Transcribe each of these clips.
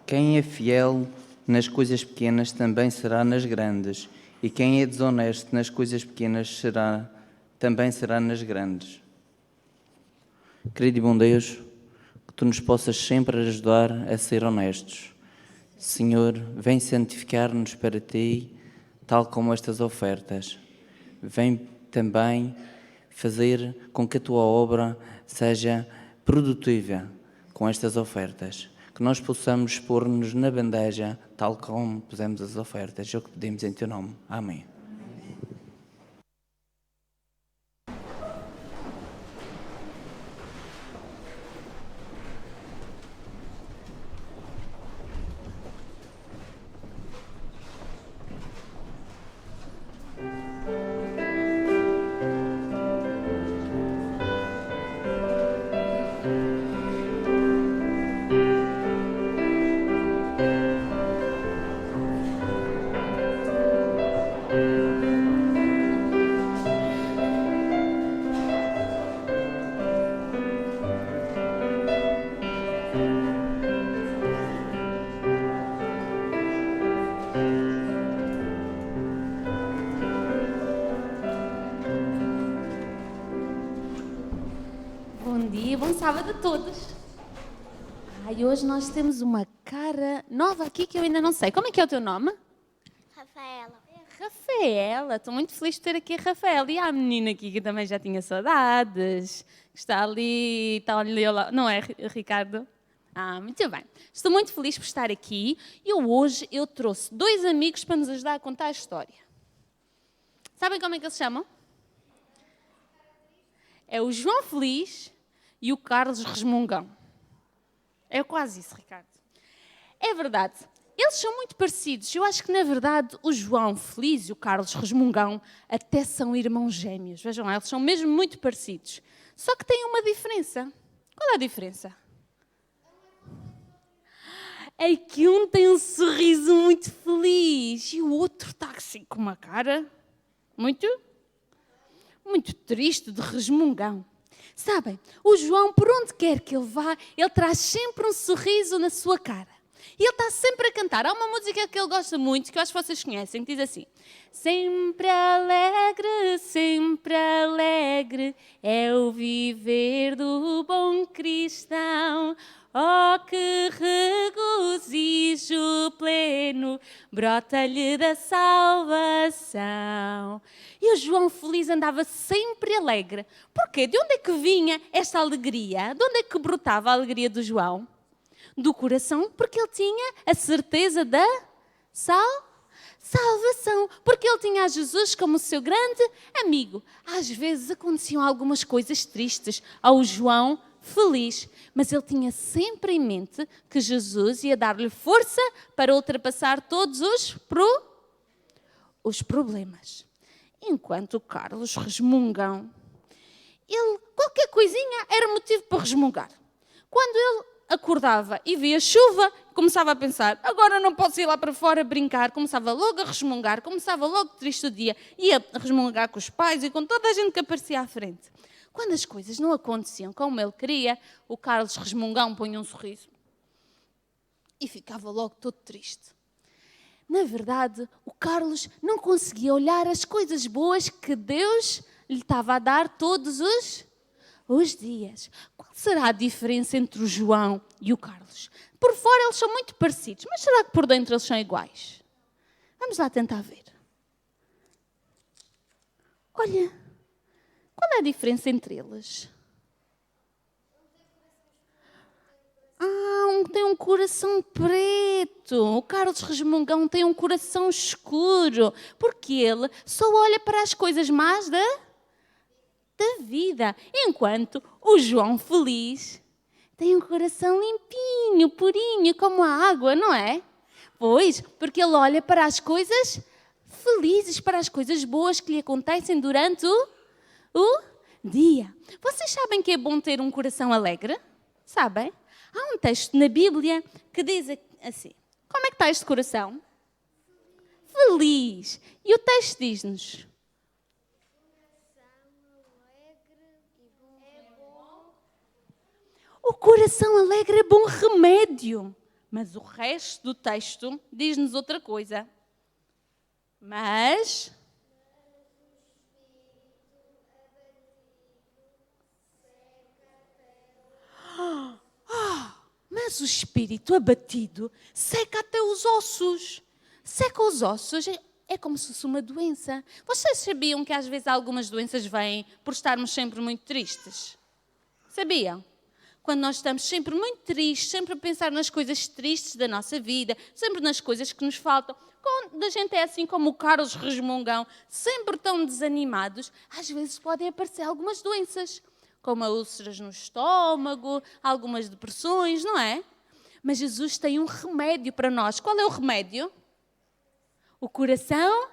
Quem é fiel nas coisas pequenas também será nas grandes, e quem é desonesto nas coisas pequenas também será nas grandes. Querido e bom Deus, que Tu nos possas sempre ajudar a ser honestos. Senhor, vem santificar-nos para Ti, tal como estas ofertas. Vem também fazer com que a Tua obra seja produtiva com estas ofertas. Que nós possamos pôr-nos na bandeja, tal como pusemos as ofertas. É o que pedimos em Teu nome. Amém. Bom dia, bom sábado a todos. E hoje nós temos uma cara nova aqui que eu ainda não sei. Como é que é o teu nome? Rafaela. Rafaela. Estou muito feliz de ter aqui a Rafaela. E há a menina aqui que também já tinha saudades. Que está ali ao lado. Não é, Ricardo? Muito bem. Estou muito feliz por estar aqui. E hoje eu trouxe 2 amigos para nos ajudar a contar a história. Sabem como é que eles se chamam? É o João Feliz e o Carlos Resmungão. É quase isso, Ricardo. É verdade. Eles são muito parecidos. Eu acho que, na verdade, o João Feliz e o Carlos Resmungão até são irmãos gêmeos. Vejam lá, eles são mesmo muito parecidos. Só que têm uma diferença. Qual é a diferença? É que um tem um sorriso muito feliz e o outro está assim com uma cara muito triste, de resmungão. Sabem, o João, por onde quer que ele vá, ele traz sempre um sorriso na sua cara. E ele está sempre a cantar. Há uma música que ele gosta muito, que eu acho que vocês conhecem, que diz assim: sempre alegre, é o viver do bom cristão. Oh, que regozijo pleno, brota-lhe da salvação. E o João Feliz andava sempre alegre. Porquê? De onde é que vinha esta alegria? De onde é que brotava a alegria do João? Do coração, porque ele tinha a certeza da salvação. Porque ele tinha a Jesus como seu grande amigo. Às vezes aconteciam algumas coisas tristes ao João Feliz, mas ele tinha sempre em mente que Jesus ia dar-lhe força para ultrapassar todos os problemas. Enquanto o Carlos Resmungão, qualquer coisinha era motivo para resmungar. Quando ele acordava e via chuva, começava a pensar: agora não posso ir lá para fora brincar. Começava logo a resmungar, começava logo triste o dia, ia resmungar com os pais e com toda a gente que aparecia à frente. Quando as coisas não aconteciam como ele queria, o Carlos Resmungão punha um sorriso e ficava logo todo triste. Na verdade, o Carlos não conseguia olhar as coisas boas que Deus lhe estava a dar todos os dias. Qual será a diferença entre o João e o Carlos? Por fora eles são muito parecidos, mas será que por dentro eles são iguais? Vamos lá tentar ver. Olha, qual é a diferença entre eles? Um tem um coração preto. O Carlos Resmungão tem um coração escuro. Porque ele só olha para as coisas más da vida. Enquanto o João Feliz tem um coração limpinho, purinho, como a água, não é? Pois, porque ele olha para as coisas felizes, para as coisas boas que lhe acontecem durante o dia. Vocês sabem que é bom ter um coração alegre? Sabem? Há um texto na Bíblia que diz assim: como é que está este coração? Feliz. E o texto diz-nos: o coração alegre é bom remédio. Mas o resto do texto diz-nos outra coisa. Mas o espírito abatido seca até os ossos. Seca os ossos é como se fosse uma doença. Vocês sabiam que às vezes algumas doenças vêm por estarmos sempre muito tristes? Sabiam? Quando nós estamos sempre muito tristes, sempre a pensar nas coisas tristes da nossa vida, sempre nas coisas que nos faltam, quando a gente é assim como o Carlos Resmungão, sempre tão desanimados, às vezes podem aparecer algumas doenças, como úlceras no estômago, algumas depressões, não é? Mas Jesus tem um remédio para nós. Qual é o remédio? O coração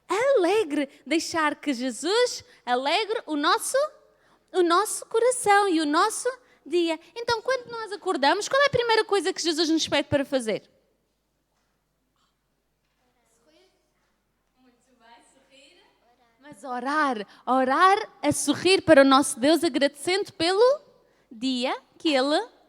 alegre. Deixar que Jesus alegre o nosso coração e o nosso dia. Então, quando nós acordamos, qual é a primeira coisa que Jesus nos pede para fazer? Muito bem, sorrir. Mas orar a sorrir para o nosso Deus, agradecendo pelo dia que Ele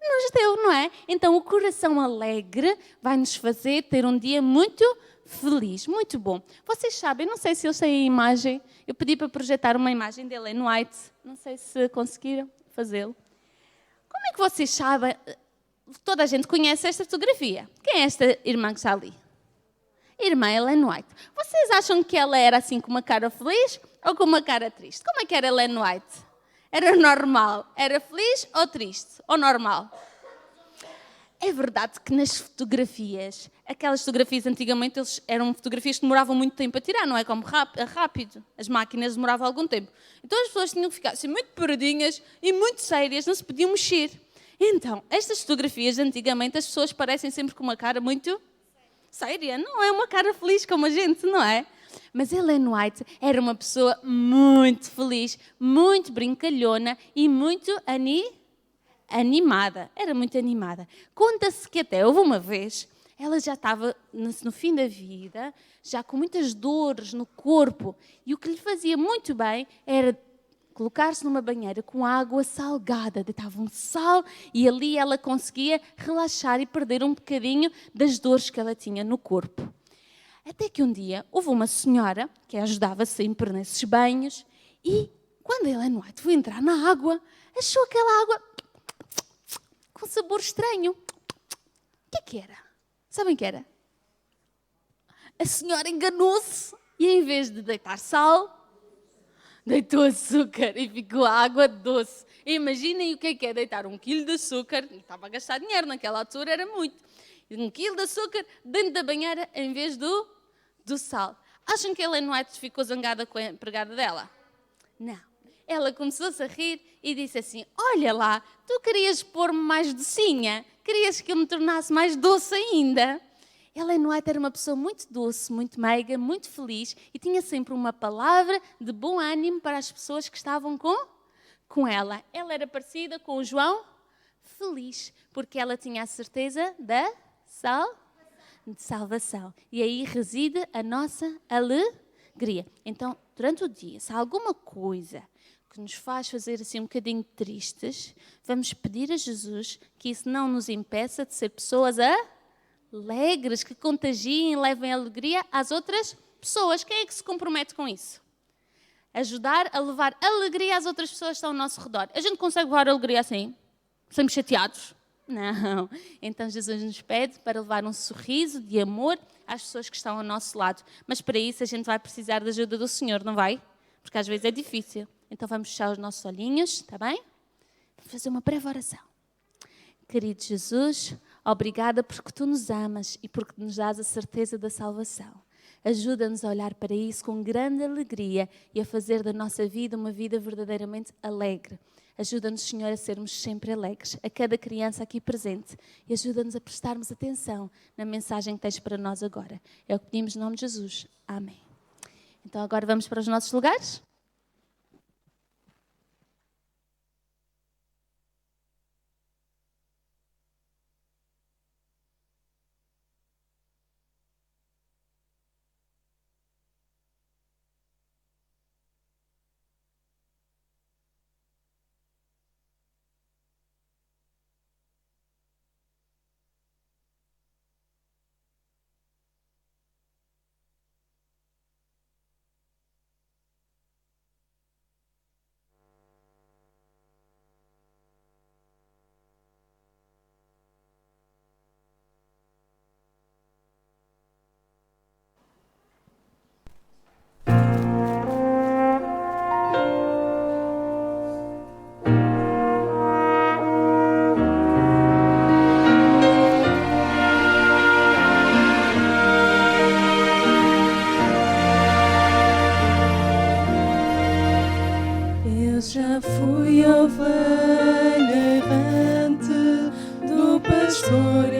nos deu, não é? Então, o coração alegre vai nos fazer ter um dia muito feliz, muito bom. Vocês sabem, não sei se eles têm a imagem, eu pedi para projetar uma imagem de Ellen White, não sei se conseguiram fazê-lo. Como é que vocês sabem? Toda a gente conhece esta fotografia. Quem é esta irmã que está ali? Irmã Ellen White. Vocês acham que ela era assim com uma cara feliz ou com uma cara triste? Como é que era Ellen White? Era normal? Era feliz ou triste? Ou normal? É verdade que nas fotografias, aquelas fotografias antigamente eram fotografias que demoravam muito tempo a tirar, não é como rápido. As máquinas demoravam algum tempo. Então as pessoas tinham que ficar assim muito paradinhas e muito sérias, não se podiam mexer. Então, estas fotografias antigamente, as pessoas parecem sempre com uma cara muito séria. Não é uma cara feliz como a gente, não é? Mas Ellen White era uma pessoa muito feliz, muito brincalhona e muito animada. Era muito animada. Conta-se que até houve uma vez, ela já estava no fim da vida, já com muitas dores no corpo, e o que lhe fazia muito bem era colocar-se numa banheira com água salgada, deitava um sal e ali ela conseguia relaxar e perder um bocadinho das dores que ela tinha no corpo. Até que um dia houve uma senhora que a ajudava sempre nesses banhos e quando Ellen White foi entrar na água, achou aquela água com sabor estranho. O que era? Sabem o que era? A senhora enganou-se e em vez de deitar sal, deitou açúcar e ficou a água doce. Imaginem o que é deitar 1 quilo de açúcar, estava a gastar dinheiro naquela altura, era muito. 1 quilo de açúcar dentro da banheira em vez do sal. Acham que a Ellen White ficou zangada com a empregada dela? Não. Ela começou-se a rir e disse assim, olha lá, tu querias pôr-me mais docinha, querias que eu me tornasse mais doce ainda. Ellen White era uma pessoa muito doce, muito meiga, muito feliz e tinha sempre uma palavra de bom ânimo para as pessoas que estavam com ela. Ela era parecida com o João feliz, porque ela tinha a certeza da salvação. E aí reside a nossa alegria. Então, durante o dia, se há alguma coisa que nos faz fazer assim um bocadinho tristes, vamos pedir a Jesus que isso não nos impeça de ser pessoas alegres, que contagiem e levem alegria às outras pessoas. Quem é que se compromete com isso? Ajudar a levar alegria às outras pessoas que estão ao nosso redor. A gente consegue levar alegria assim? Sempre chateados? Não. Então Jesus nos pede para levar um sorriso de amor às pessoas que estão ao nosso lado. Mas para isso a gente vai precisar da ajuda do Senhor, não vai? Porque às vezes é difícil. Então vamos fechar os nossos olhinhos, está bem? Vamos fazer uma breve oração. Querido Jesus, obrigada porque Tu nos amas e porque nos dás a certeza da salvação. Ajuda-nos a olhar para isso com grande alegria e a fazer da nossa vida uma vida verdadeiramente alegre. Ajuda-nos, Senhor, a sermos sempre alegres, a cada criança aqui presente. E ajuda-nos a prestarmos atenção na mensagem que tens para nós agora. É o que pedimos em nome de Jesus. Amém. Então agora vamos para os nossos lugares.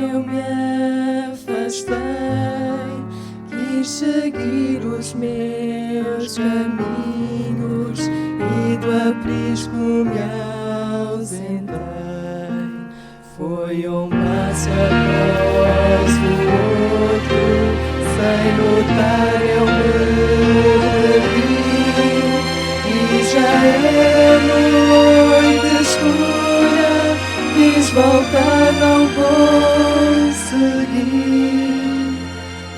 eu me afastei, quis seguir os meus caminhos e do aprisco me ausentei. Foi um passo após o outro, sem notar eu me perdi, e já é noite escura, quis voltar, não consegui,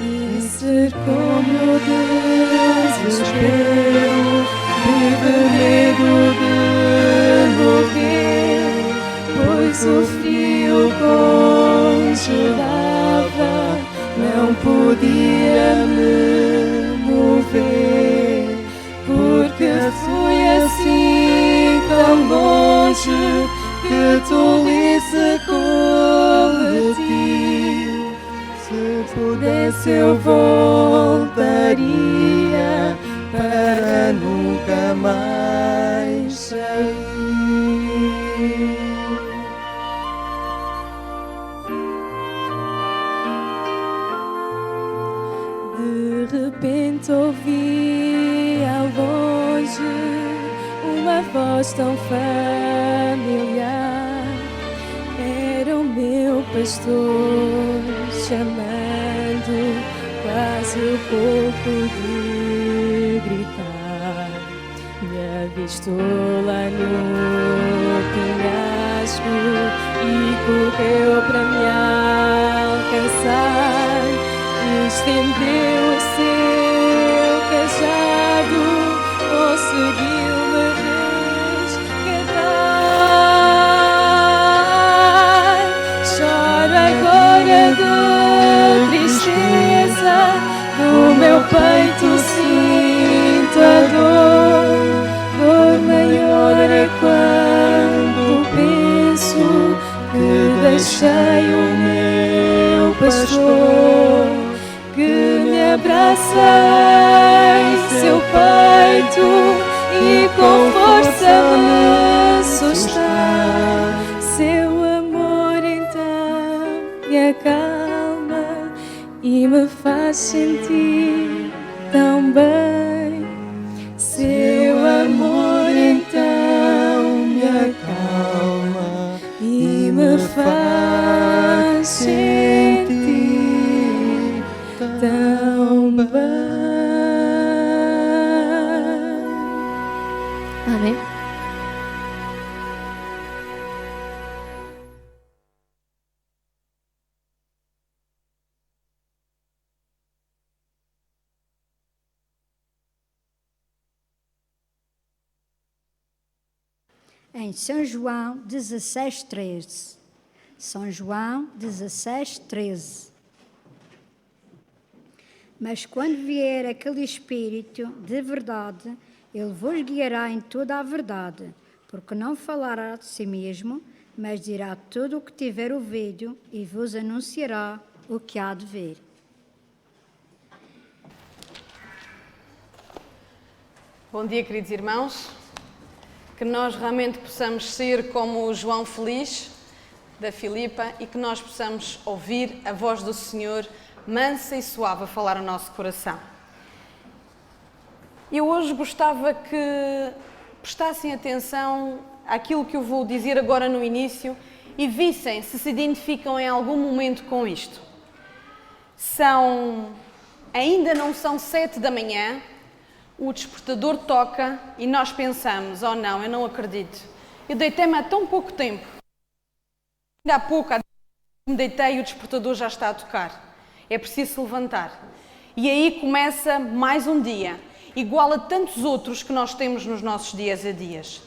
e cercou-me o desespero, tive medo de morrer, pois o frio congelava, não podia me mover, porque fui assim tão longe que tolice cometi. Se pudesse eu voltaria para nunca mais sair. De repente ouvi ao longe uma voz tão familiar. Era o meu pastor chamando, quase pouco de gritar. Me avistou lá no penhasco e correu para me alcançar. Estendeu o seu cajado, conseguiu-me resgatar. Choro agora de tristeza, do meu peito sinto a dor. Dor maior é quando penso que deixei o meu pastor, que me abraça em seu peito e com força me sustém. Seu amor então me acalma e me faz sentir tão bem. Seu amor então me acalma e me faz sentir tão bem. Amém. Em São João 16:13. São João 16:13. Mas quando vier aquele Espírito de verdade, ele vos guiará em toda a verdade, porque não falará de si mesmo, mas dirá tudo o que tiver ouvido e vos anunciará o que há de ver. Bom dia, queridos irmãos. Que nós realmente possamos ser como o João Feliz, da Filipa, e que nós possamos ouvir a voz do Senhor mansa e suave a falar ao nosso coração. Eu hoje gostava que prestassem atenção àquilo que eu vou dizer agora no início e vissem se identificam em algum momento com isto. Ainda não são 7 da manhã, o despertador toca e nós pensamos, oh não, eu não acredito. Eu deitei-me há tão pouco tempo. Ainda há pouco, me deitei e o despertador já está a tocar. É preciso se levantar. E aí começa mais um dia, igual a tantos outros que nós temos nos nossos dias a dias.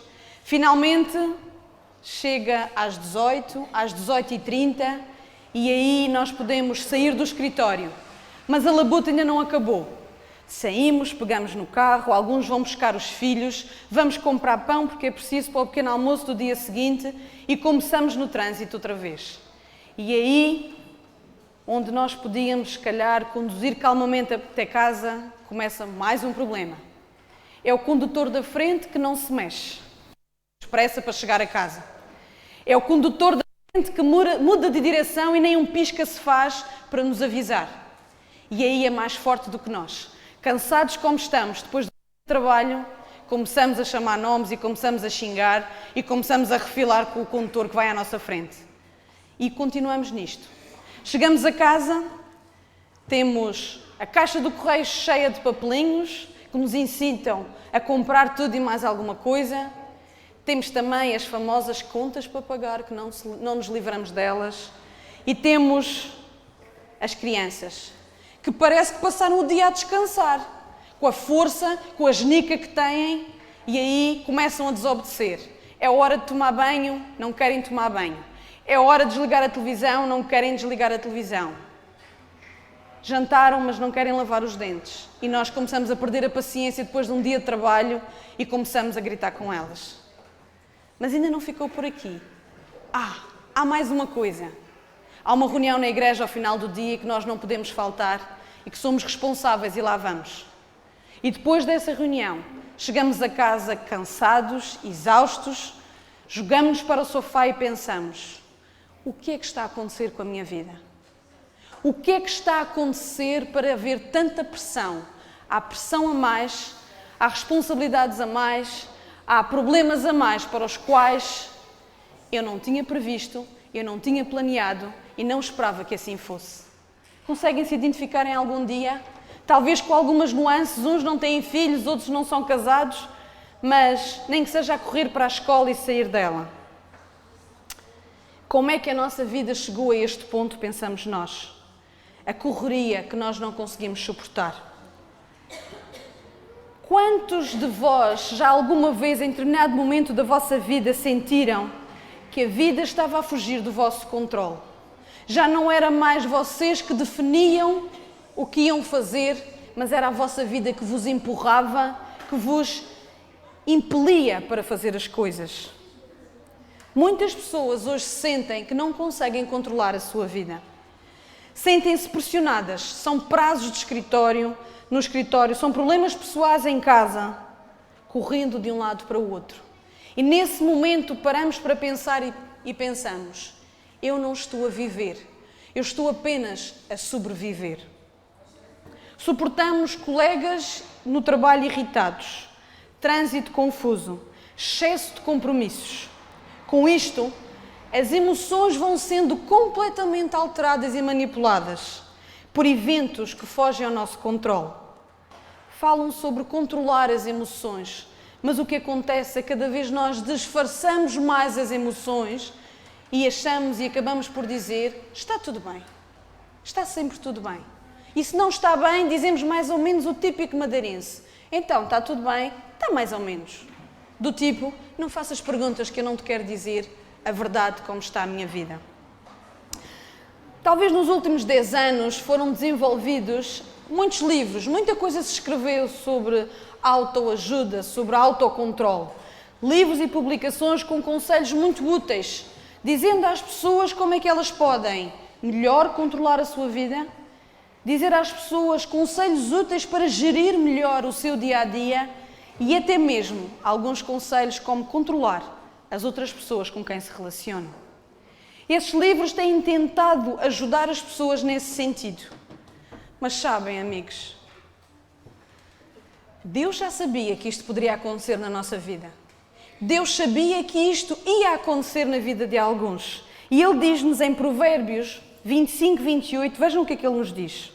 Finalmente, chega às 18, às 18h30, e aí nós podemos sair do escritório. Mas a labuta ainda não acabou. Saímos, pegamos no carro, alguns vão buscar os filhos, vamos comprar pão porque é preciso para o pequeno almoço do dia seguinte e começamos no trânsito outra vez. E aí, onde nós podíamos, se calhar, conduzir calmamente até casa, começa mais um problema. É o condutor da frente que não se mexe, expressa para chegar a casa. É o condutor da que muda de direção e nem um pisca se faz para nos avisar. E aí é mais forte do que nós. Cansados como estamos, depois do trabalho, começamos a chamar nomes e começamos a xingar e começamos a refilar com o condutor que vai à nossa frente. E continuamos nisto. Chegamos a casa, temos a caixa do correio cheia de papelinhos que nos incitam a comprar tudo e mais alguma coisa. Temos também as famosas contas para pagar, que não nos livramos delas. E temos as crianças, que parece que passaram o dia a descansar, com a força, com a genica que têm, e aí começam a desobedecer. É hora de tomar banho, não querem tomar banho. É hora de desligar a televisão, não querem desligar a televisão. Jantaram, mas não querem lavar os dentes. E nós começamos a perder a paciência depois de um dia de trabalho e começamos a gritar com elas. Mas ainda não ficou por aqui. Há mais uma coisa. Há uma reunião na igreja ao final do dia que nós não podemos faltar e que somos responsáveis e lá vamos. E depois dessa reunião, chegamos a casa cansados, exaustos, jogamos-nos para o sofá e pensamos: o que é que está a acontecer com a minha vida? O que é que está a acontecer para haver tanta pressão? Há pressão a mais, há responsabilidades a mais, há problemas a mais para os quais eu não tinha previsto, eu não tinha planeado e não esperava que assim fosse. Conseguem se identificar em algum dia? Talvez com algumas nuances, uns não têm filhos, outros não são casados, mas nem que seja a correr para a escola e sair dela. Como é que a nossa vida chegou a este ponto, pensamos nós? A correria que nós não conseguimos suportar. Quantos de vós já alguma vez, em determinado momento da vossa vida, sentiram que a vida estava a fugir do vosso controle? Já não era mais vocês que definiam o que iam fazer, mas era a vossa vida que vos empurrava, que vos impelia para fazer as coisas. Muitas pessoas hoje sentem que não conseguem controlar a sua vida. Sentem-se pressionadas, são prazos de escritório, no escritório, são problemas pessoais em casa, correndo de um lado para o outro. E nesse momento paramos para pensar e pensamos: eu não estou a viver, eu estou apenas a sobreviver. Suportamos colegas no trabalho irritados, trânsito confuso, excesso de compromissos. Com isto, as emoções vão sendo completamente alteradas e manipuladas por eventos que fogem ao nosso controle. Falam sobre controlar as emoções, mas o que acontece é que cada vez nós disfarçamos mais as emoções e achamos e acabamos por dizer: está tudo bem, está sempre tudo bem. E se não está bem, dizemos mais ou menos o típico madeirense: então, está tudo bem, está mais ou menos. Do tipo: não faças perguntas que eu não te quero dizer a verdade como está a minha vida. Talvez nos últimos 10 anos foram desenvolvidos muitos livros, muita coisa se escreveu sobre autoajuda, sobre autocontrole. Livros e publicações com conselhos muito úteis, dizendo às pessoas como é que elas podem melhor controlar a sua vida, dizer às pessoas conselhos úteis para gerir melhor o seu dia-a-dia e até mesmo alguns conselhos como controlar as outras pessoas com quem se relacionam. Esses livros têm tentado ajudar as pessoas nesse sentido. Mas sabem, amigos, Deus já sabia que isto poderia acontecer na nossa vida. Deus sabia que isto ia acontecer na vida de alguns. E Ele diz-nos em Provérbios 25, 28, vejam o que é que Ele nos diz.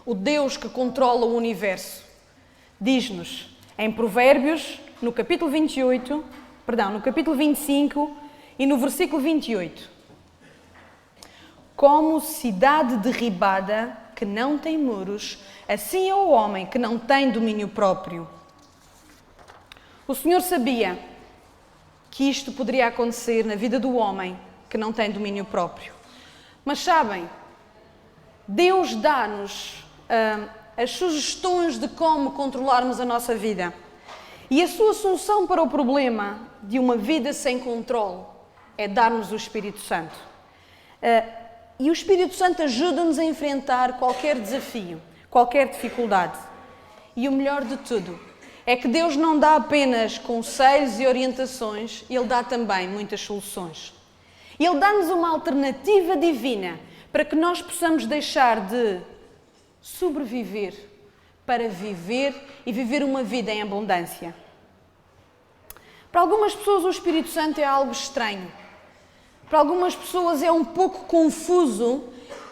O Deus que controla o universo diz-nos em Provérbios, no capítulo 25 e no versículo 28. Como cidade derribada que não tem muros, assim é o homem que não tem domínio próprio. O Senhor sabia que isto poderia acontecer na vida do homem que não tem domínio próprio. Mas sabem, Deus dá-nos as sugestões de como controlarmos a nossa vida. E a sua solução para o problema de uma vida sem controle é dar-nos o Espírito Santo. E o Espírito Santo ajuda-nos a enfrentar qualquer desafio, qualquer dificuldade. E o melhor de tudo é que Deus não dá apenas conselhos e orientações, Ele dá também muitas soluções. Ele dá-nos uma alternativa divina para que nós possamos deixar de sobreviver para viver e viver uma vida em abundância. Para algumas pessoas o Espírito Santo é algo estranho. Para algumas pessoas é um pouco confuso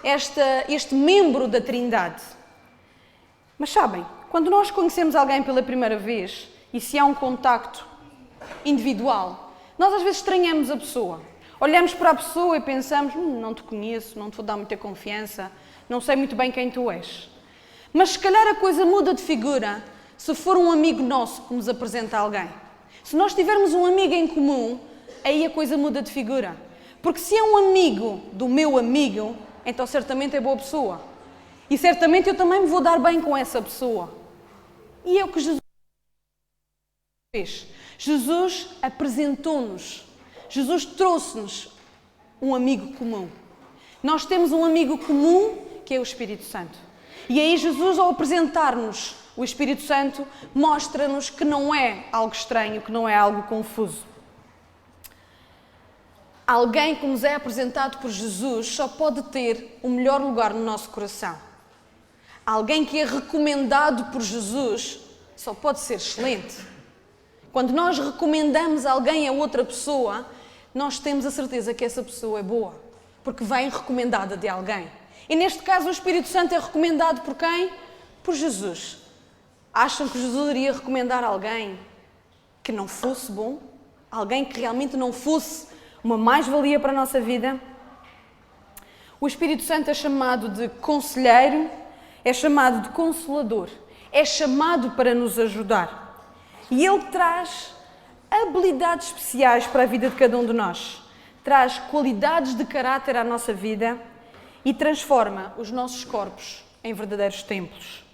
este membro da Trindade. Mas sabem, quando nós conhecemos alguém pela primeira vez e se há um contacto individual, nós às vezes estranhamos a pessoa. Olhamos para a pessoa e pensamos, não te conheço, não te vou dar muita confiança, não sei muito bem quem tu és. Mas se calhar a coisa muda de figura se for um amigo nosso que nos apresenta alguém. Se nós tivermos um amigo em comum, aí a coisa muda de figura. Porque se é um amigo do meu amigo, então certamente é boa pessoa. E certamente eu também me vou dar bem com essa pessoa. E é o que Jesus fez. Jesus apresentou-nos. Jesus trouxe-nos um amigo comum. Nós temos um amigo comum que é o Espírito Santo. E aí Jesus, ao apresentar-nos o Espírito Santo, mostra-nos que não é algo estranho, que não é algo confuso. Alguém que nos é apresentado por Jesus só pode ter o melhor lugar no nosso coração. Alguém que é recomendado por Jesus só pode ser excelente. Quando nós recomendamos alguém a outra pessoa, nós temos a certeza que essa pessoa é boa, porque vem recomendada de alguém. E neste caso o Espírito Santo é recomendado por quem? Por Jesus. Acham que Jesus iria recomendar alguém que não fosse bom? Alguém que realmente não fosse uma mais-valia para a nossa vida? O Espírito Santo é chamado de conselheiro, é chamado de consolador, é chamado para nos ajudar. E ele traz habilidades especiais para a vida de cada um de nós. Traz qualidades de caráter à nossa vida e transforma os nossos corpos em verdadeiros templos.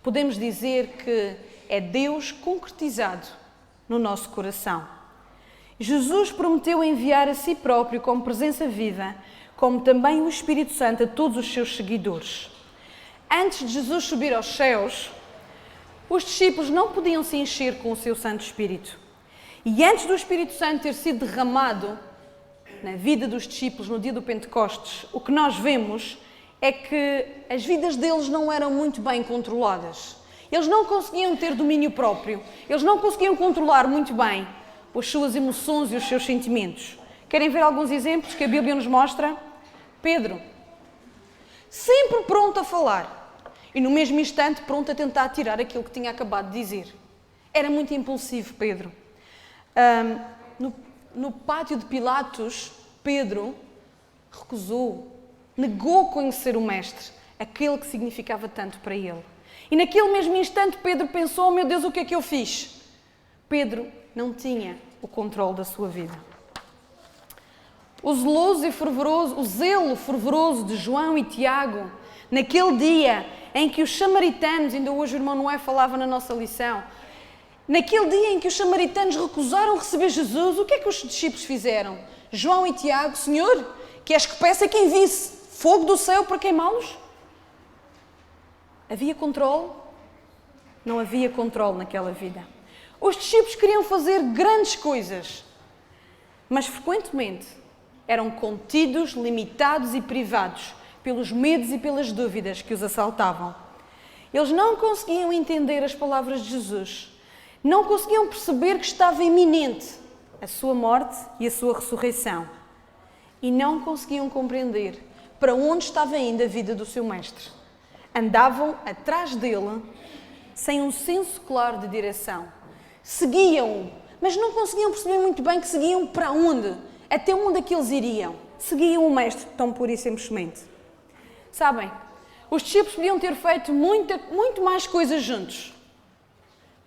Podemos dizer que é Deus concretizado no nosso coração. Jesus prometeu enviar a si próprio como presença viva, como também o Espírito Santo a todos os seus seguidores. Antes de Jesus subir aos céus, os discípulos não podiam se encher com o seu Santo Espírito. E antes do Espírito Santo ter sido derramado na vida dos discípulos no dia do Pentecostes, o que nós vemos é que as vidas deles não eram muito bem controladas. Eles não conseguiam ter domínio próprio. Eles não conseguiam controlar muito bem as suas emoções e os seus sentimentos. Querem ver alguns exemplos que a Bíblia nos mostra? Pedro, sempre pronto a falar e no mesmo instante pronto a tentar tirar aquilo que tinha acabado de dizer. Era muito impulsivo, Pedro. No pátio de Pilatos, Pedro recusou, negou conhecer o Mestre, aquele que significava tanto para ele. E naquele mesmo instante Pedro pensou, oh meu Deus, o que é que eu fiz? Pedro não tinha o controle da sua vida. O zelo fervoroso de João e Tiago, naquele dia em que os samaritanos, ainda hoje o irmão Noé falava na nossa lição, naquele dia em que os samaritanos recusaram receber Jesus, o que é que os discípulos fizeram? João e Tiago, Senhor, queres que peça que envie-se fogo do céu para queimá-los? Havia controle? Não havia controle naquela vida. Os discípulos queriam fazer grandes coisas, mas frequentemente eram contidos, limitados e privados pelos medos e pelas dúvidas que os assaltavam. Eles não conseguiam entender as palavras de Jesus, não conseguiam perceber que estava iminente a sua morte e a sua ressurreição e não conseguiam compreender para onde estava indo a vida do seu mestre. Andavam atrás dele sem um senso claro de direção. Seguiam-o, mas não conseguiam perceber muito bem que seguiam para onde, até onde é que eles iriam. Seguiam o mestre tão puro e simplesmente. Sabem, os discípulos podiam ter feito muito mais coisas juntos,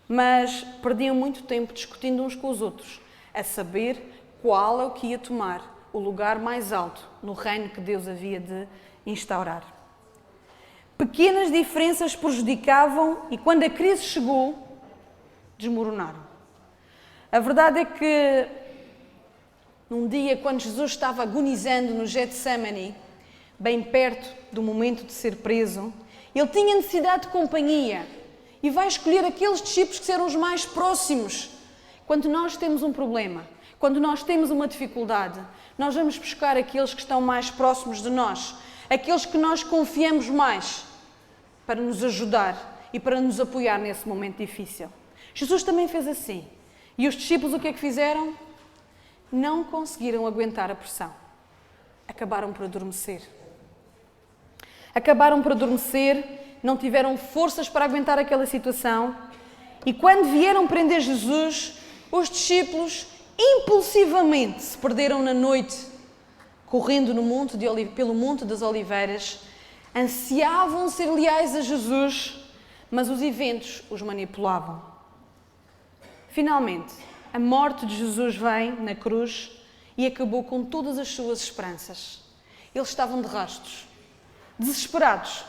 mas perdiam muito tempo discutindo uns com os outros, a saber qual é o que ia tomar o lugar mais alto no reino que Deus havia de instaurar. Pequenas diferenças prejudicavam e quando a crise chegou, desmoronaram. A verdade é que num dia quando Jesus estava agonizando no Getsemane, bem perto do momento de ser preso, ele tinha necessidade de companhia e vai escolher aqueles discípulos que eram os mais próximos. Quando nós temos um problema, quando nós temos uma dificuldade, nós vamos buscar aqueles que estão mais próximos de nós, aqueles que nós confiamos mais, para nos ajudar e para nos apoiar nesse momento difícil. Jesus também fez assim. E os discípulos o que é que fizeram? Não conseguiram aguentar a pressão. Acabaram por adormecer. Acabaram por adormecer, não tiveram forças para aguentar aquela situação. E quando vieram prender Jesus, os discípulos impulsivamente se perderam na noite, correndo pelo Monte das Oliveiras, ansiavam ser leais a Jesus, mas os eventos os manipulavam. Finalmente, a morte de Jesus vem na cruz e acabou com todas as suas esperanças. Eles estavam de rastos, desesperados.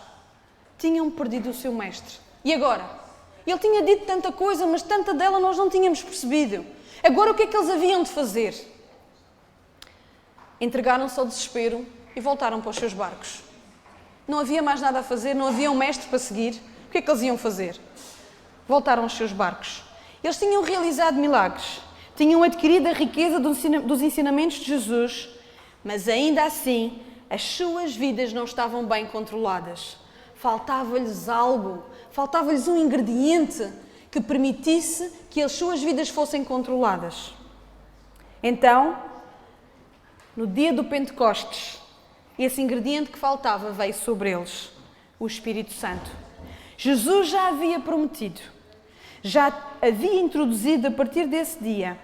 Tinham perdido o seu mestre. E agora? Ele tinha dito tanta coisa, mas tanta dela nós não tínhamos percebido. Agora o que é que eles haviam de fazer? Entregaram-se ao desespero e voltaram para os seus barcos. Não havia mais nada a fazer, não havia um mestre para seguir. O que é que eles iam fazer? Voltaram aos seus barcos. Eles tinham realizado milagres, tinham adquirido a riqueza dos ensinamentos de Jesus, mas ainda assim as suas vidas não estavam bem controladas. Faltava-lhes algo, faltava-lhes um ingrediente que permitisse que as suas vidas fossem controladas. Então, no dia do Pentecostes, esse ingrediente que faltava veio sobre eles, o Espírito Santo. Jesus já havia prometido, já havia introduzido a partir desse dia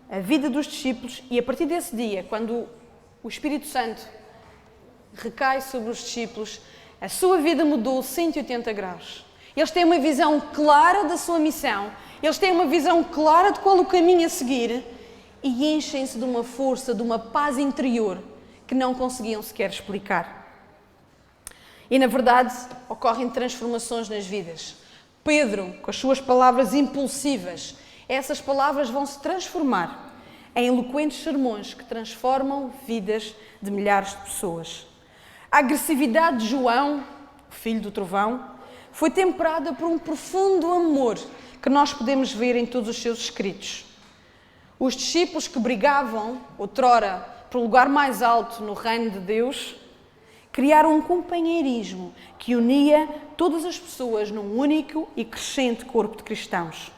a vida dos discípulos, e a partir desse dia, quando o Espírito Santo recai sobre os discípulos, a sua vida mudou 180 graus. Eles têm uma visão clara da sua missão, eles têm uma visão clara de qual o caminho a seguir e enchem-se de uma força, de uma paz interior que não conseguiam sequer explicar. E, na verdade, ocorrem transformações nas vidas. Pedro, com as suas palavras impulsivas, essas palavras vão se transformar em eloquentes sermões que transformam vidas de milhares de pessoas. A agressividade de João, o filho do trovão, foi temperada por um profundo amor que nós podemos ver em todos os seus escritos. Os discípulos que brigavam, outrora, pelo lugar mais alto no reino de Deus, criaram um companheirismo que unia todas as pessoas num único e crescente corpo de cristãos.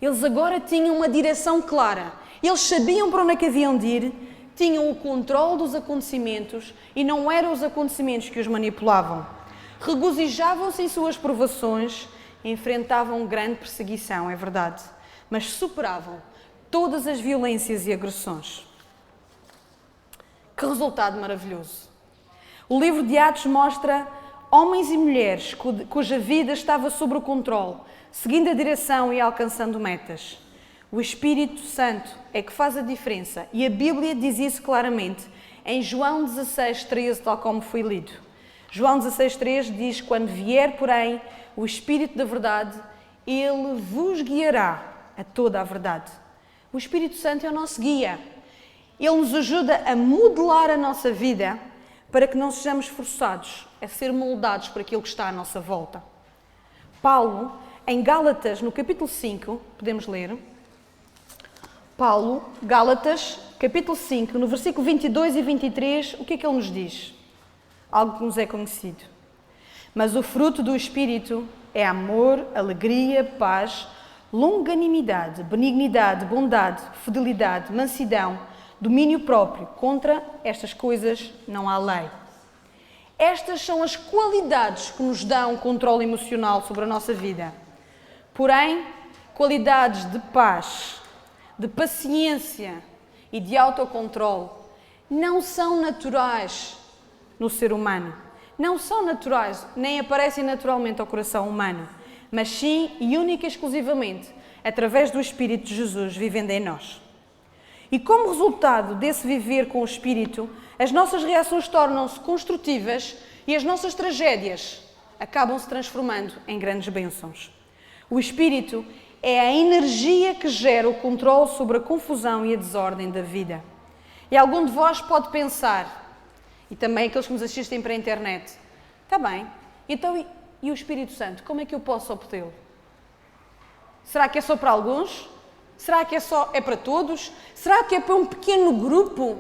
Eles agora tinham uma direção clara, eles sabiam para onde é que haviam de ir, tinham o controle dos acontecimentos e não eram os acontecimentos que os manipulavam. Regozijavam-se em suas provações, enfrentavam grande perseguição, é verdade, mas superavam todas as violências e agressões. Que resultado maravilhoso! O livro de Atos mostra homens e mulheres cuja vida estava sob o controle, seguindo a direção e alcançando metas. O Espírito Santo é que faz a diferença e a Bíblia diz isso claramente em João 16:13, tal como foi lido. João 16:3 diz: quando vier, porém, o Espírito da verdade, ele vos guiará a toda a verdade. O Espírito Santo é o nosso guia. Ele nos ajuda a modelar a nossa vida para que não sejamos forçados a ser moldados por aquilo que está à nossa volta. Paulo, em Gálatas, no capítulo 5, podemos ler. Paulo, Gálatas, capítulo 5, no versículo 22 e 23, o que é que ele nos diz? Algo que nos é conhecido. Mas o fruto do Espírito é amor, alegria, paz, longanimidade, benignidade, bondade, fidelidade, mansidão, domínio próprio. Contra estas coisas não há lei. Estas são as qualidades que nos dão controle emocional sobre a nossa vida. Porém, qualidades de paz, de paciência e de autocontrole não são naturais no ser humano. Não são naturais, nem aparecem naturalmente ao coração humano, mas sim e única e exclusivamente através do Espírito de Jesus vivendo em nós. E como resultado desse viver com o Espírito, as nossas reações tornam-se construtivas e as nossas tragédias acabam se transformando em grandes bênçãos. O Espírito é a energia que gera o controle sobre a confusão e a desordem da vida. E algum de vós pode pensar, e também aqueles que nos assistem para a internet, está bem, então e o Espírito Santo, como é que eu posso obtê-lo? Será que é só para alguns? Será que é para todos? Será que é para um pequeno grupo?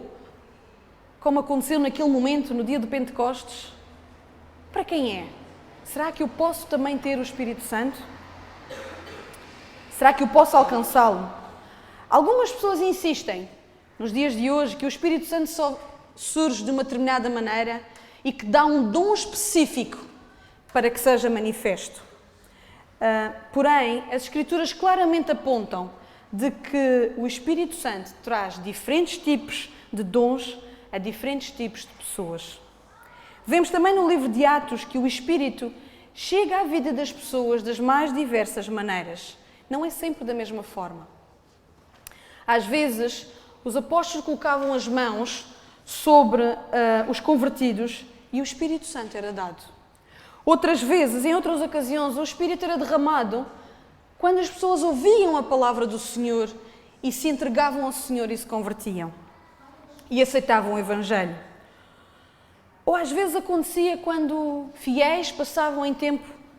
como aconteceu naquele momento, no dia do Pentecostes? Para quem é? Será que eu posso também ter o Espírito Santo? Será que eu posso alcançá-lo? Algumas pessoas insistem, nos dias de hoje, que o Espírito Santo só surge de uma determinada maneira e que dá um dom específico para que seja manifesto. Porém, as Escrituras claramente apontam de que o Espírito Santo traz diferentes tipos de dons a diferentes tipos de pessoas. Vemos também no livro de Atos que o Espírito chega à vida das pessoas das mais diversas maneiras. Não é sempre da mesma forma. Às vezes, os apóstolos colocavam as mãos sobre os convertidos e o Espírito Santo era dado. Outras vezes, em outras ocasiões, o Espírito era derramado quando as pessoas ouviam a palavra do Senhor e se entregavam ao Senhor e se convertiam e aceitavam o Evangelho. Ou às vezes acontecia quando fiéis passavam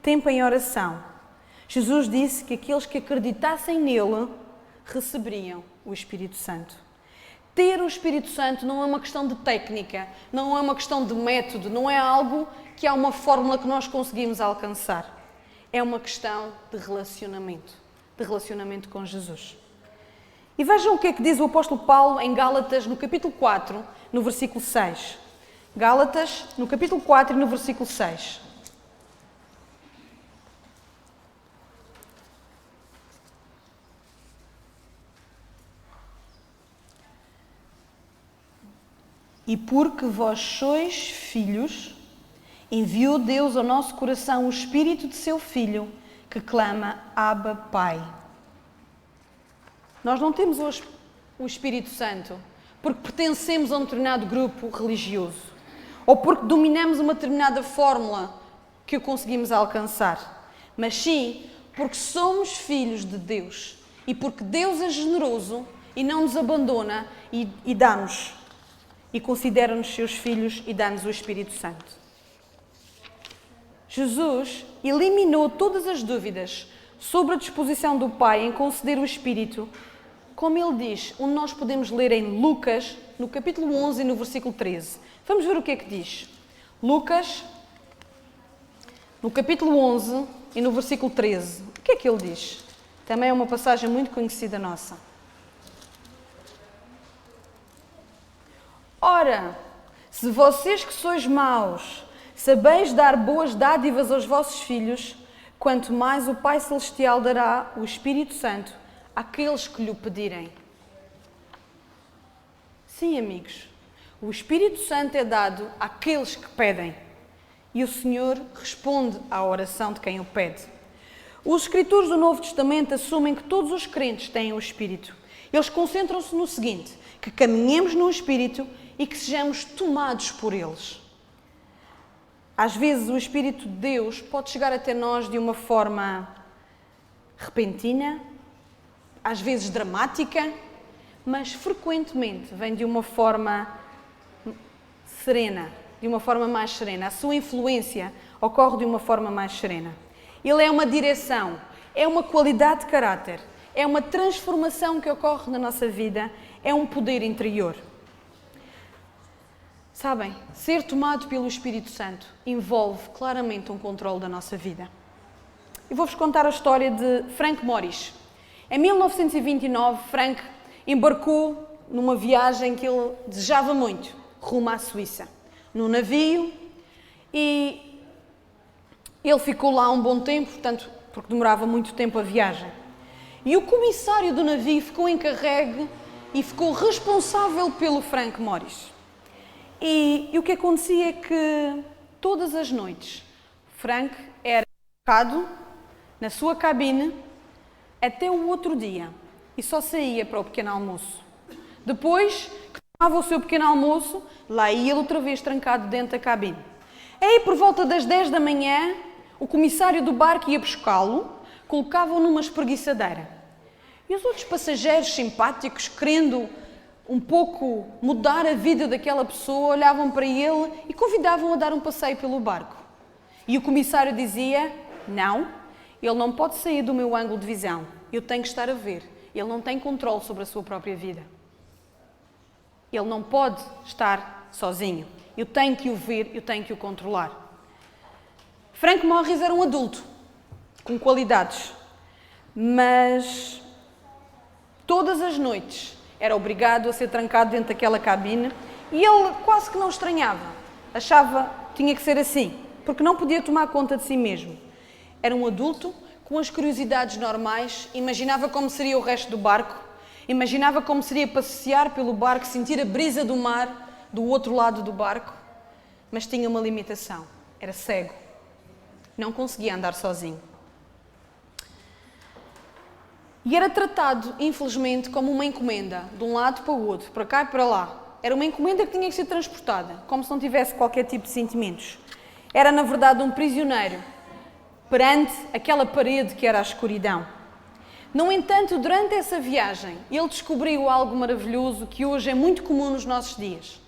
tempo em oração. Jesus disse que aqueles que acreditassem nele receberiam o Espírito Santo. Ter o Espírito Santo não é uma questão de técnica, não é uma questão de método, não é algo que há uma fórmula que nós conseguimos alcançar. É uma questão de relacionamento com Jesus. E vejam o que é que diz o apóstolo Paulo em Gálatas, no capítulo 4, no versículo 6. Gálatas, no capítulo 4 e no versículo 6. E porque vós sois filhos, enviou Deus ao nosso coração o Espírito de seu Filho, que clama, Abba, Pai. Nós não temos hoje o Espírito Santo porque pertencemos a um determinado grupo religioso ou porque dominamos uma determinada fórmula que o conseguimos alcançar, mas sim porque somos filhos de Deus e porque Deus é generoso e não nos abandona e dá-nos e considera-nos seus filhos e dá-nos o Espírito Santo. Jesus eliminou todas as dúvidas sobre a disposição do Pai em conceder o Espírito, como ele diz, onde nós podemos ler em Lucas, no capítulo 11 e no versículo 13. Vamos ver o que é que diz. Lucas, no capítulo 11 e no versículo 13. O que é que ele diz? Também é uma passagem muito conhecida nossa. Ora, se vocês que sois maus, sabeis dar boas dádivas aos vossos filhos, quanto mais o Pai Celestial dará o Espírito Santo àqueles que lhe pedirem. Sim, amigos, o Espírito Santo é dado àqueles que pedem e o Senhor responde à oração de quem o pede. Os escritores do Novo Testamento assumem que todos os crentes têm o Espírito. Eles concentram-se no seguinte, que caminhemos no Espírito e que sejamos tomados por eles. Às vezes o Espírito de Deus pode chegar até nós de uma forma repentina, às vezes dramática, mas frequentemente vem de uma forma serena, de uma forma mais serena. A sua influência ocorre de uma forma mais serena. Ele é uma direção, é uma qualidade de caráter, é uma transformação que ocorre na nossa vida, é um poder interior. Sabem, ser tomado pelo Espírito Santo envolve claramente um controle da nossa vida. Eu vou-vos contar a história de Frank Morris. Em 1929, Frank embarcou numa viagem que ele desejava muito, rumo à Suíça, num navio, e ele ficou lá um bom tempo, portanto, porque demorava muito tempo a viagem. E o comissário do navio ficou encarregue e ficou responsável pelo Frank Morris. E o que acontecia é que todas as noites Frank era colocado na sua cabine até o outro dia e só saía para o pequeno almoço. Depois que tomava o seu pequeno almoço, lá ia ele outra vez trancado dentro da cabine. Aí por volta das 10 da manhã, o comissário do barco ia buscá-lo, colocava-o numa espreguiçadeira. E os outros passageiros simpáticos, querendo um pouco mudar a vida daquela pessoa, olhavam para ele e convidavam-o a dar um passeio pelo barco. E o comissário dizia, não, ele não pode sair do meu ângulo de visão, eu tenho que estar a ver. Ele não tem controle sobre a sua própria vida. Ele não pode estar sozinho. Eu tenho que o ver, eu tenho que o controlar. Frank Morris era um adulto, com qualidades, mas todas as noites era obrigado a ser trancado dentro daquela cabine e ele quase que não estranhava. Achava que tinha que ser assim, porque não podia tomar conta de si mesmo. Era um adulto com as curiosidades normais, imaginava como seria o resto do barco, imaginava como seria passear pelo barco, sentir a brisa do mar do outro lado do barco, mas tinha uma limitação, era cego, não conseguia andar sozinho. E era tratado, infelizmente, como uma encomenda, de um lado para o outro, para cá e para lá. Era uma encomenda que tinha que ser transportada, como se não tivesse qualquer tipo de sentimentos. Era, na verdade, um prisioneiro perante aquela parede que era a escuridão. No entanto, durante essa viagem, ele descobriu algo maravilhoso que hoje é muito comum nos nossos dias.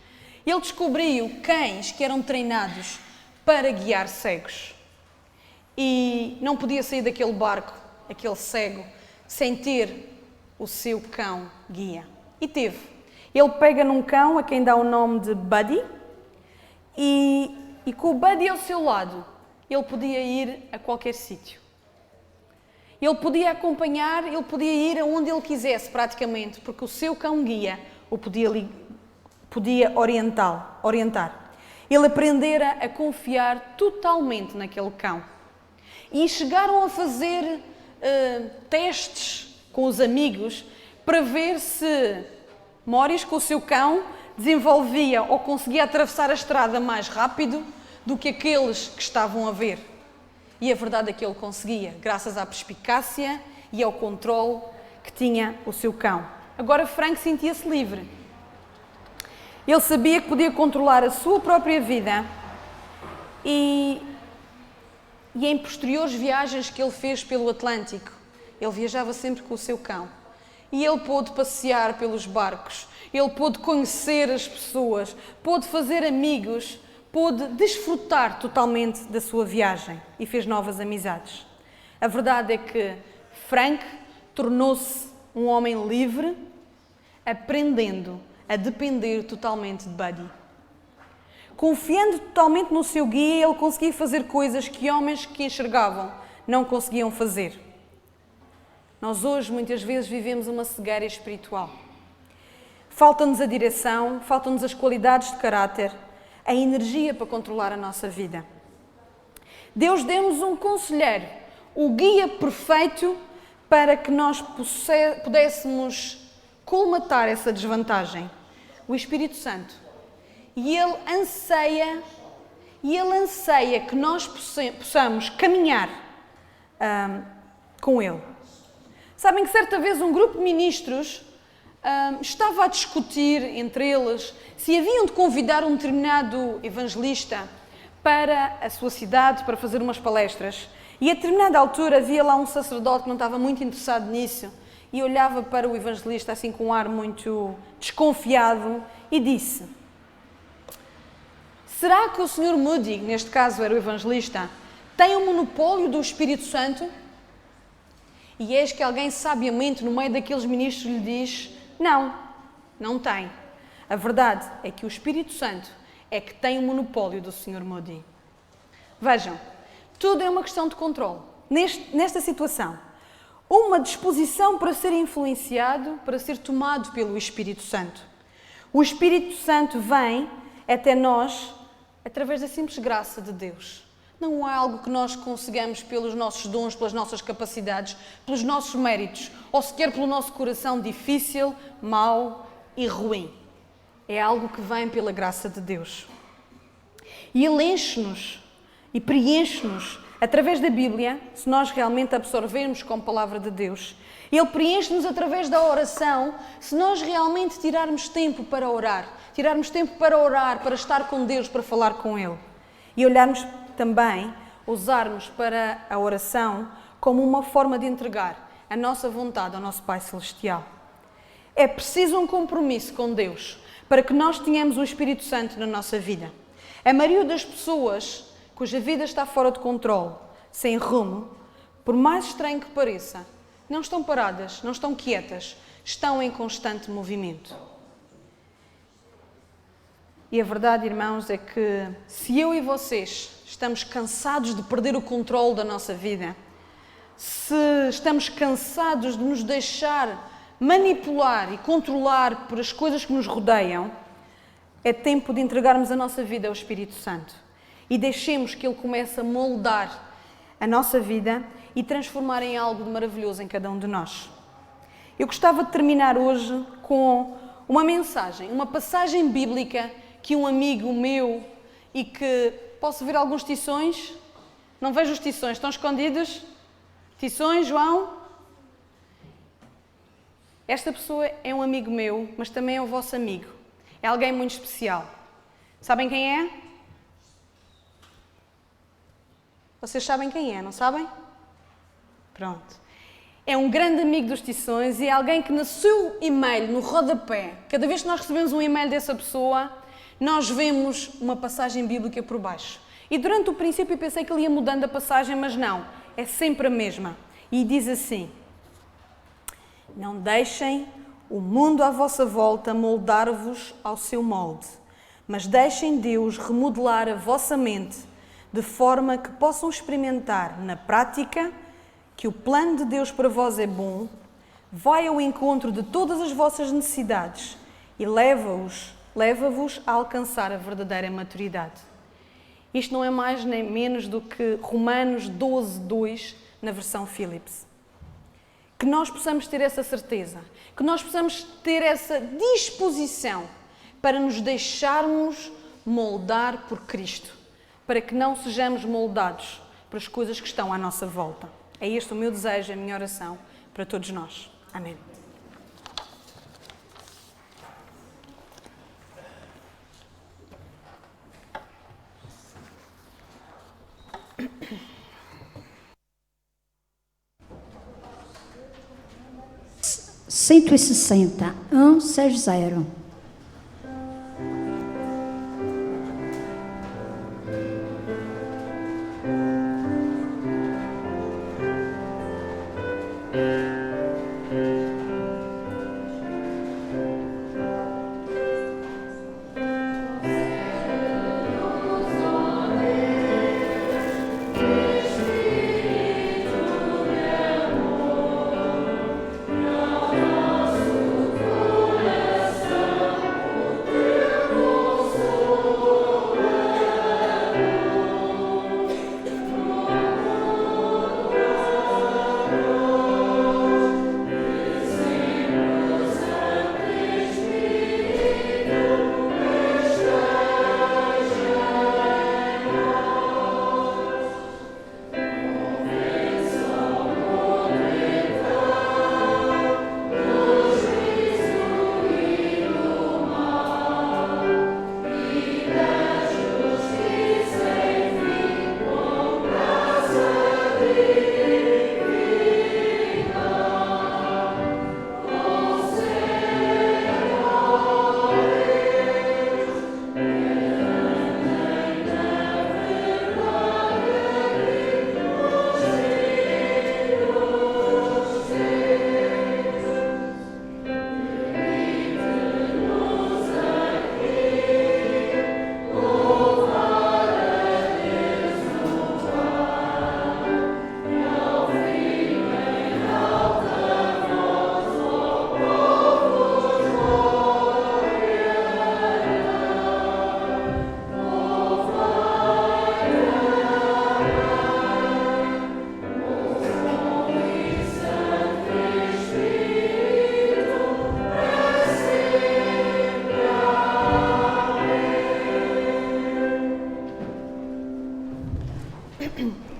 Ele descobriu cães que eram treinados para guiar cegos. E não podia sair daquele barco, aquele cego, sem ter o seu cão guia. E teve. Ele pega num cão a quem dá o nome de Buddy e com o Buddy ao seu lado, ele podia ir a qualquer sítio. Ele podia acompanhar, ele podia ir aonde ele quisesse praticamente, porque o seu cão guia o podia orientar. Ele aprendera a confiar totalmente naquele cão. E chegaram a fazer testes com os amigos para ver se Morris, com o seu cão, desenvolvia ou conseguia atravessar a estrada mais rápido do que aqueles que estavam a ver. E a verdade é que ele conseguia, graças à perspicácia e ao controle que tinha o seu cão. Agora Frank sentia-se livre. Ele sabia que podia controlar a sua própria vida e em posteriores viagens que ele fez pelo Atlântico, ele viajava sempre com o seu cão. E ele pôde passear pelos barcos, ele pôde conhecer as pessoas, pôde fazer amigos, pôde desfrutar totalmente da sua viagem e fez novas amizades. A verdade é que Frank tornou-se um homem livre, aprendendo a depender totalmente de Buddy. Confiando totalmente no seu guia, ele conseguia fazer coisas que homens que enxergavam não conseguiam fazer. Nós hoje, muitas vezes, vivemos uma cegueira espiritual. Falta-nos a direção, faltam-nos as qualidades de caráter, a energia para controlar a nossa vida. Deus deu-nos um conselheiro, o guia perfeito para que nós pudéssemos colmatar essa desvantagem, o Espírito Santo. E Ele anseia que nós possamos caminhar com Ele. Sabem que certa vez um grupo de ministros estava a discutir entre eles se haviam de convidar um determinado evangelista para a sua cidade para fazer umas palestras. E a determinada altura havia lá um sacerdote que não estava muito interessado nisso e olhava para o evangelista assim com um ar muito desconfiado e disse: será que o Sr. Moody, neste caso era o evangelista, tem o monopólio do Espírito Santo? E eis que alguém sabiamente no meio daqueles ministros lhe diz: não, não tem. A verdade é que o Espírito Santo é que tem o monopólio do Sr. Moody. Vejam, tudo é uma questão de controle. Nesta situação, uma disposição para ser influenciado, para ser tomado pelo Espírito Santo. O Espírito Santo vem até nós através da simples graça de Deus. Não é algo que nós consigamos pelos nossos dons, pelas nossas capacidades, pelos nossos méritos, ou sequer pelo nosso coração difícil, mau e ruim. É algo que vem pela graça de Deus. E Ele enche-nos e preenche-nos através da Bíblia, se nós realmente absorvermos como palavra de Deus. Ele preenche-nos através da oração, se nós realmente tirarmos tempo para orar. Tirarmos tempo para orar, para estar com Deus, para falar com Ele. E olharmos também, usarmos para a oração como uma forma de entregar a nossa vontade ao nosso Pai Celestial. É preciso um compromisso com Deus para que nós tenhamos o Espírito Santo na nossa vida. A maioria das pessoas cuja vida está fora de controle, sem rumo, por mais estranho que pareça, não estão paradas, não estão quietas, estão em constante movimento. E a verdade, irmãos, é que se eu e vocês estamos cansados de perder o controle da nossa vida, se estamos cansados de nos deixar manipular e controlar por as coisas que nos rodeiam, é tempo de entregarmos a nossa vida ao Espírito Santo e deixemos que Ele comece a moldar a nossa vida e transformar em algo de maravilhoso em cada um de nós. Eu gostava de terminar hoje com uma mensagem, uma passagem bíblica que um amigo meu e que... Posso ver alguns tições? Não vejo os tições, estão escondidos? Tições, João? Esta pessoa é um amigo meu, mas também é o vosso amigo. É alguém muito especial. Sabem quem é? Vocês sabem quem é, não sabem? Pronto. É um grande amigo dos tições e é alguém que no seu e-mail, no rodapé, cada vez que nós recebemos um e-mail dessa pessoa, nós vemos uma passagem bíblica por baixo. E durante o princípio eu pensei que ele ia mudando a passagem, mas não. É sempre a mesma. E diz assim: não deixem o mundo à vossa volta moldar-vos ao seu molde, mas deixem Deus remodelar a vossa mente, de forma que possam experimentar na prática que o plano de Deus para vós é bom, vai ao encontro de todas as vossas necessidades e leva-vos a alcançar a verdadeira maturidade. Isto não é mais nem menos do que Romanos 12:2 na versão Phillips. Que nós possamos ter essa certeza, que nós possamos ter essa disposição para nos deixarmos moldar por Cristo, para que não sejamos moldados por as coisas que estão à nossa volta. É este o meu desejo, a minha oração para todos nós. Amém. Cento e 160.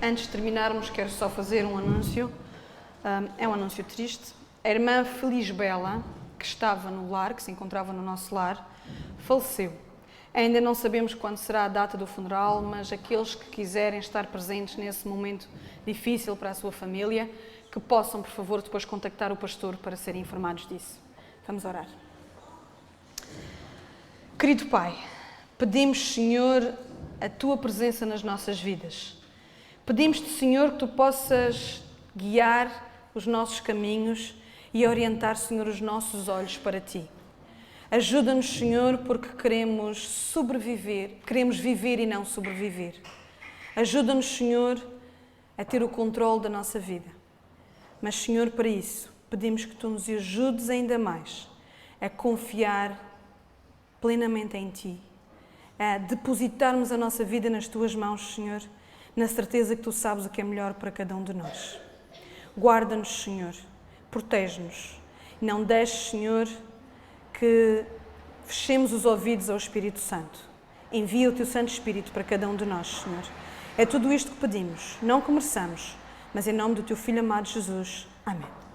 Antes de terminarmos, quero só fazer um anúncio. É um anúncio triste. A irmã Felisbela, que estava no lar, que se encontrava no nosso lar, faleceu. Ainda não sabemos quando será a data do funeral, mas aqueles que quiserem estar presentes nesse momento difícil para a sua família, que possam, por favor, depois contactar o pastor para serem informados disso. Vamos orar. Querido Pai, pedimos, Senhor, a Tua presença nas nossas vidas. Pedimos-te, Senhor, que Tu possas guiar os nossos caminhos e orientar, Senhor, os nossos olhos para Ti. Ajuda-nos, Senhor, porque queremos sobreviver, queremos viver e não sobreviver. Ajuda-nos, Senhor, a ter o controle da nossa vida. Mas, Senhor, para isso, pedimos que Tu nos ajudes ainda mais a confiar plenamente em Ti, a depositarmos a nossa vida nas Tuas mãos, Senhor, na certeza que Tu sabes o que é melhor para cada um de nós. Guarda-nos, Senhor, protege-nos. Não deixes, Senhor, que fechemos os ouvidos ao Espírito Santo. Envia o Teu Santo Espírito para cada um de nós, Senhor. É tudo isto que pedimos, não que mereçamos, mas em nome do Teu Filho amado Jesus. Amém.